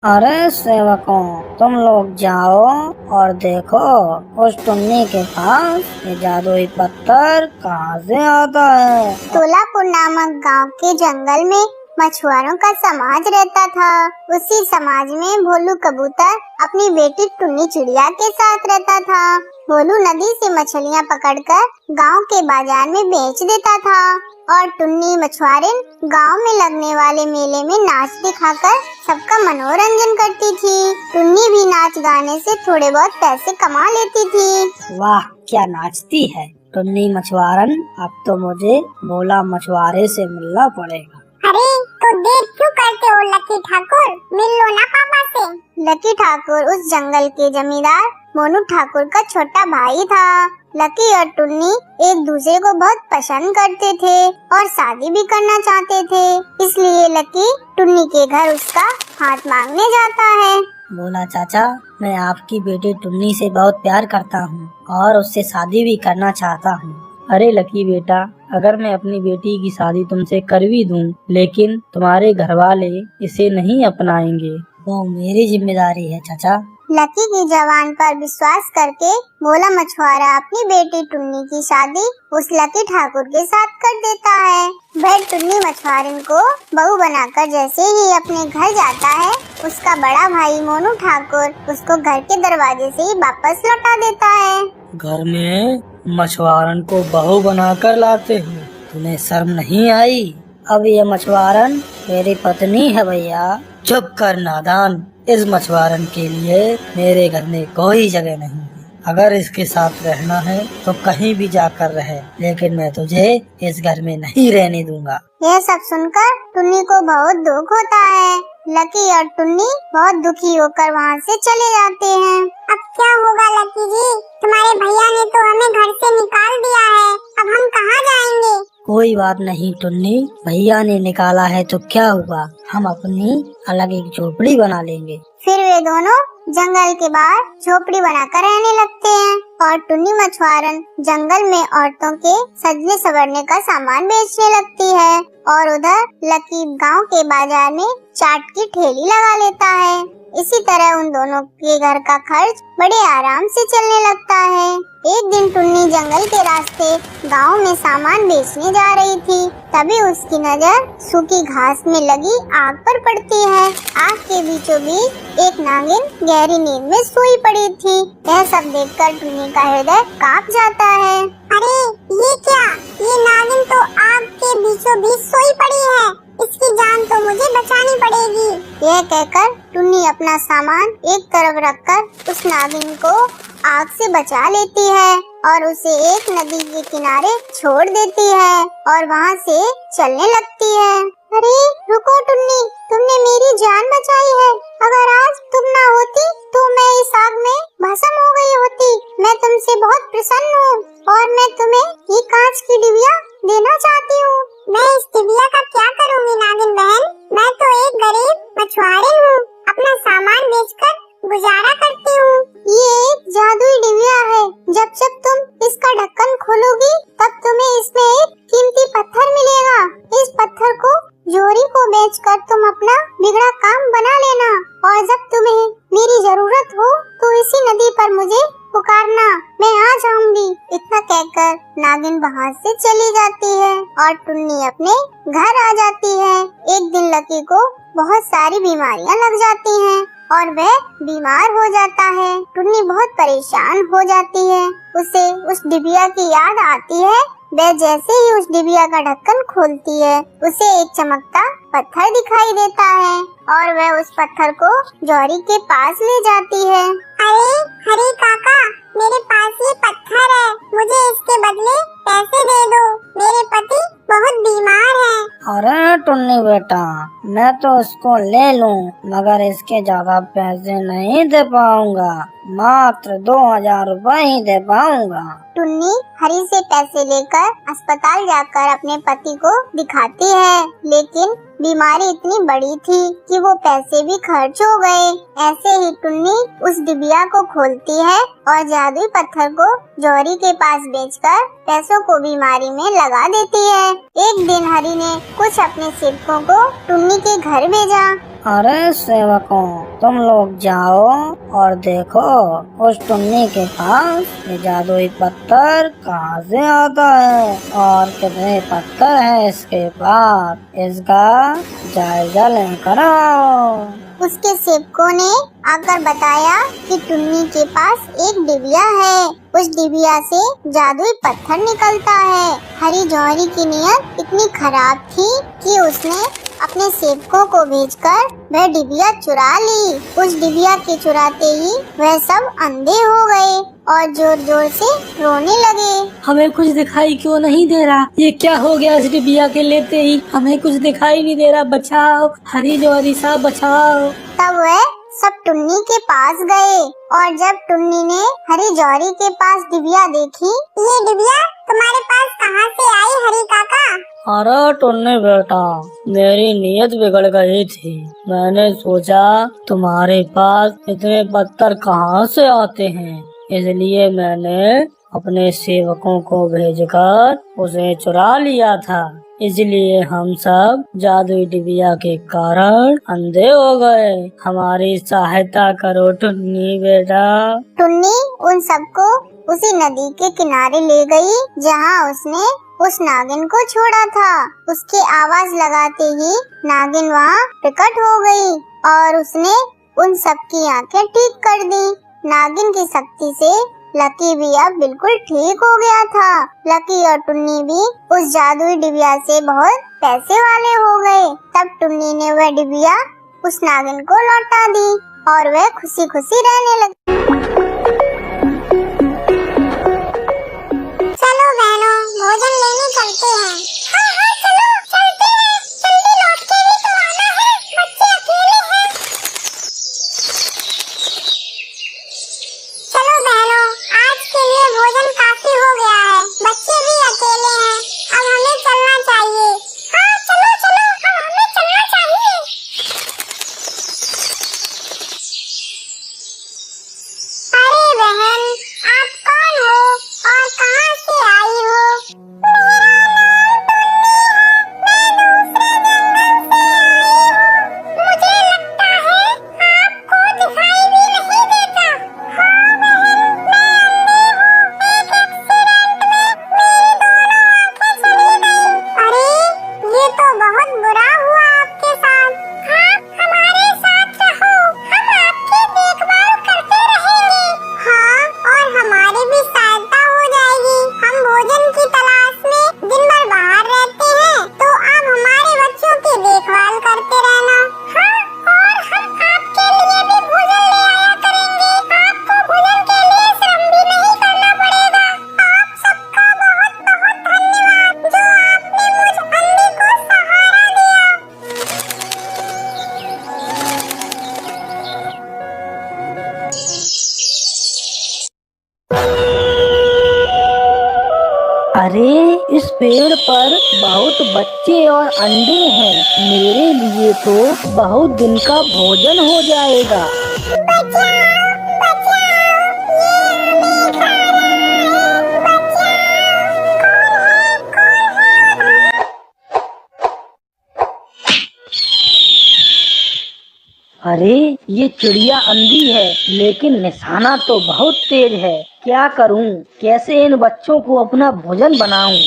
अरे सेवकों, तुम लोग जाओ और देखो उस टुन्नी के पास ये जादुई पत्थर कहाँ से आता है। तोलापुर नामक गांव के जंगल में मछुआरों का समाज रहता था। उसी समाज में भोलू कबूतर अपनी बेटी टुन्नी चिड़िया के साथ रहता था। भोलू नदी से मछलियाँ पकड़कर गांव के बाजार में बेच देता था और टुन्नी मछुआरिन गांव में लगने वाले मेले में नाच दिखाकर सबका मनोरंजन करती थी। टुन्नी भी नाच गाने से थोड़े बहुत पैसे कमा लेती थी। वाह, क्या नाचती है टुन्नी मछुआरन। अब तो मुझे भोला मछुआरे से मिलना पड़ेगा। अरे तो देर क्यों करते हो लकी ठाकुर, मिल लो ना पापा से। लकी ठाकुर उस जंगल के जमींदार मोनू ठाकुर का छोटा भाई था। लकी और टुन्नी एक दूसरे को बहुत पसंद करते थे और शादी भी करना चाहते थे। इसलिए लकी टुन्नी के घर उसका हाथ मांगने जाता है। भोला चाचा, मैं आपकी बेटी टुन्नी से बहुत प्यार करता हूँ और उससे शादी भी करना चाहता हूँ। अरे लकी बेटा, अगर मैं अपनी बेटी की शादी तुमसे कर भी दूं, लेकिन तुम्हारे घर वाले इसे नहीं अपनाएंगे। वो मेरी जिम्मेदारी है चाचा। लकी की जवान पर विश्वास करके भोला मछुआरा अपनी बेटी टुन्नी की शादी उस लकी ठाकुर के साथ कर देता है। वह टुन्नी मछुआरिन को बहू बनाकर जैसे ही अपने घर जाता है, उसका बड़ा भाई मोनू ठाकुर उसको घर के दरवाजे से ही वापस लौटा देता है। घर में मछुआरन को बहू बनाकर लाते हो, तुम्हें शर्म नहीं आई? अब ये मछुआरन मेरी पत्नी है भैया। चुप कर नादान, इस मछुआरन के लिए मेरे घर में कोई जगह नहीं है। अगर इसके साथ रहना है तो कहीं भी जाकर रहे, लेकिन मैं तुझे इस घर में नहीं रहने दूंगा। यह सब सुनकर टुन्नी को बहुत दुख होता है। लकी और टुन्नी बहुत दुखी होकर वहाँ से चले जाते हैं। अब क्या होगा लकी जी, तुम्हारे भैया ने तो हमें घर से निकाल दिया है, अब हम कहाँ जाएंगे? कोई बात नहीं टुन्नी, भैया ने निकाला है तो क्या हुआ, हम अपनी अलग एक झोपड़ी बना लेंगे। फिर वे दोनों जंगल के बाहर झोपड़ी बनाकर रहने लगते हैं और टुन्नी मछुआरन जंगल में औरतों के सजने संवरने का सामान बेचने लगती है और उधर लकी गांव के बाजार में चाट की ठेली लगा लेता है। इसी तरह उन दोनों के घर का खर्च बड़े आराम से चलने लगता है। एक दिन टुन्नी जंगल के रास्ते गांव में सामान बेचने जा रही थी, तभी उसकी नजर सूखी घास में लगी आग पर पड़ती है। आग के बीचों बीच एक नागिन गहरी नींद में सोई पड़ी थी। यह सब देखकर टुन्नी का हृदय कांप जाता है। अरे ये क्या, ये नागिन तो आग के बीचों बीच सोई पड़ी है, इसकी जान तो मुझे बचानी पड़ेगी। यह कहकर टुन्नी अपना सामान एक तरफ रखकर उस नागिन को आग से बचा लेती है और उसे एक नदी के किनारे छोड़ देती है और वहाँ से चलने लगती है। अरे रुको टुन्नी, तुमने मेरी जान बचाई है। अगर आज तुम ना होती तो मैं इस आग में भस्म हो गई होती। मैं तुमसे बहुत प्रसन्न हूँ और मैं तुम्हें ये कांच की डिबिया देना चाहती हूँ। मैं इस डिबिया का क्या करूँगी नागिन बहन? मैं तो एक गरीब मछुआरी हूँ, अपना सामान बेचकर गुजारा करती हूँ। ये एक जादुई डिबिया है, जब तुम इसका ढक्कन खोलोगी तब तुम्हें इसमें एक कीमती पत्थर मिलेगा। इस पत्थर को जोरी को बेचकर तुम अपना बिगड़ा काम बना लेना और जब तुम्हें मेरी जरूरत हो तो इसी नदी पर मुझे पुकारना, मैं आ जाऊंगी। इतना कहकर नागिन वहाँ से चली जाती है और टुन्नी अपने घर आ जाती है। एक दिन लकी को बहुत सारी बीमारियाँ लग जाती हैं और वह बीमार हो जाता है। टुन्नी बहुत परेशान हो जाती है। उसे उस डिबिया की याद आती है। वह जैसे ही उस डिबिया का ढक्कन खोलती है, उसे एक चमकता पत्थर दिखाई देता है और वह उस पत्थर को जौहरी के पास ले जाती है। अरे काका, मेरे पास ये पत्थर है, मुझे इसके बदले पैसे दे दो, मेरे पति बहुत बीमार हैं। अरे टुन्नी बेटा, मैं तो इसको ले लूं, मगर इसके ज्यादा पैसे नहीं दे पाऊंगा, मात्र 2000 रुपए ही दे पाऊंगा। टुन्नी हरी से पैसे लेकर अस्पताल जाकर अपने पति को दिखाती है, लेकिन बीमारी इतनी बड़ी थी कि वो पैसे भी खर्च हो गए। ऐसे ही टुन्नी उस डिबिया को खोलती है और जादुई पत्थर को जौहरी के पास बेचकर पैसों को बीमारी में लगा देती है। एक दिन हरी ने कुछ अपने सेवकों को टुन्नी के घर भेजा। अरे सेवकों, तुम लोग जाओ और देखो उस टुन्नी के पास ये जादुई पत्थर कहाँ से आता है और कितने पत्थर हैं इसके पास, इसका जायजा लेकर आओ। उसके सेवकों ने आकर बताया कि टुन्नी के पास एक डिबिया है। उस डिबिया से जादुई पत्थर निकलता है। हरी जौहरी की नीयत इतनी खराब थी कि उसने अपने सेवकों को भेजकर वह डिबिया चुरा ली। उस डिबिया के चुराते ही वह सब अंधे हो गए और जोर जोर से रोने लगे। हमें कुछ दिखाई क्यों नहीं दे रहा? ये क्या हो गया? इस डिबिया के लेते ही हमें कुछ दिखाई नहीं दे रहा। बचाओ हरी जौहरी साहब, बचाओ। तब वह सब टुन्नी के पास गए और जब टुन्नी ने हरी जौहरी के पास डिबिया देखी, ये डिबिया तुम्हारे पास कहाँ से आई हरी काका? अरे टुन्नी बेटा, मेरी नीयत बिगड़ गई थी। मैंने सोचा तुम्हारे पास इतने पत्थर कहाँ से आते हैं, इसलिए मैंने अपने सेवकों को भेजकर उसे चुरा लिया था। इसलिए हम सब जादुई डिबिया के कारण अंधे हो गए। हमारी सहायता करो टुन्नी बेटा। टुन्नी उन सबको उसी नदी के किनारे ले गई जहाँ उसने उस नागिन को छोड़ा था। उसकी आवाज लगाते ही नागिन वहाँ प्रकट हो गई और उसने उन सबकी आंखें ठीक कर दी। नागिन की शक्ति से लकी भी अब बिल्कुल ठीक हो गया था। लकी और टुन्नी भी उस जादुई डिबिया से बहुत पैसे वाले हो गए। तब टुन्नी ने वह डिबिया उस नागिन को लौटा दी और वह खुशी खुशी रहने लगी। चलो बहनों, भोजन लेने चलते हैं। हाँ हाँ चलो, चलते हैं। जल्दी लौट के भी तो आना है, बच्चे अकेले हैं। चलो बहनों, आज के लिए भोजन काफी हो गया है। बच्चे भी अकेले हैं, अब हमें चलना चाहिए। हाँ चलो चलो, अब हमें चलना चाहिए। अरे बहन, आप कौन हो और कहाँ से आई हो? मुझे लगता है आपको दिखाई भी नहीं देता। हाँ बहन, मैं अंधी हूँ। एक एक्सीडेंट में मेरी दोनों आंखें चली गई। अरे ये तो बहुत बुरा हुआ आपके साथ। आप हमारे साथ रहो, हम आपकी देखभाल करते रहेंगे। हाँ, और हमारी भी सहायता हो जाएगी। हम भोजन की तलाश में दिन भर बाहर रहते हैं, तो आप हमारे बच्चों की देखभाल करते रहना। हाँ, और हम आपके लिए भी भोजन ले आया करेंगे। आपको भोजन के लिए श्रम भी नहीं करना पड़ेगा। आप सबका बहुत बहुत धन्यवाद जो आपने मुझ अंधे को सहारा दिया। अरे इस पेड़ पर बहुत बच्चे और अंडे हैं। मेरे लिए तो बहुत दिन का भोजन हो जाएगा। बचाओ बचाओ, ये हमें खा रहा है। बचाओ, कौन है? अरे ये चिड़िया अंधी है, लेकिन निशाना तो बहुत तेज है। क्या करूं? कैसे इन बच्चों को अपना भोजन बनाऊं?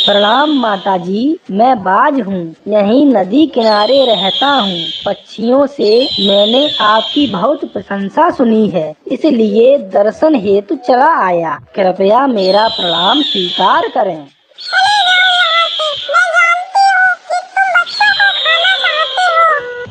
प्रणाम माता जी, मैं बाज हूँ, यहीं नदी किनारे रहता हूँ। पक्षियों से मैंने आपकी बहुत प्रशंसा सुनी है, इसलिए दर्शन हेतु चला आया। कृपया मेरा प्रणाम स्वीकार करें।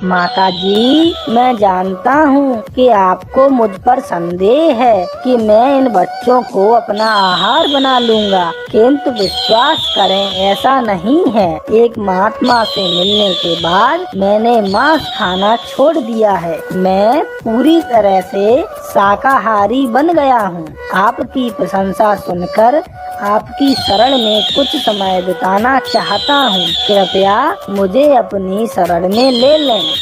माता जी, मैं जानता हूँ कि आपको मुझ पर संदेह है कि मैं इन बच्चों को अपना आहार बना लूँगा, किंतु विश्वास करें ऐसा नहीं है। एक महात्मा से मिलने के बाद मैंने मांस खाना छोड़ दिया है। मैं पूरी तरह से शाकाहारी बन गया हूँ। आपकी प्रशंसा सुनकर आपकी शरण में कुछ समय बिताना चाहता हूँ। कृपया मुझे अपनी शरण में ले लें।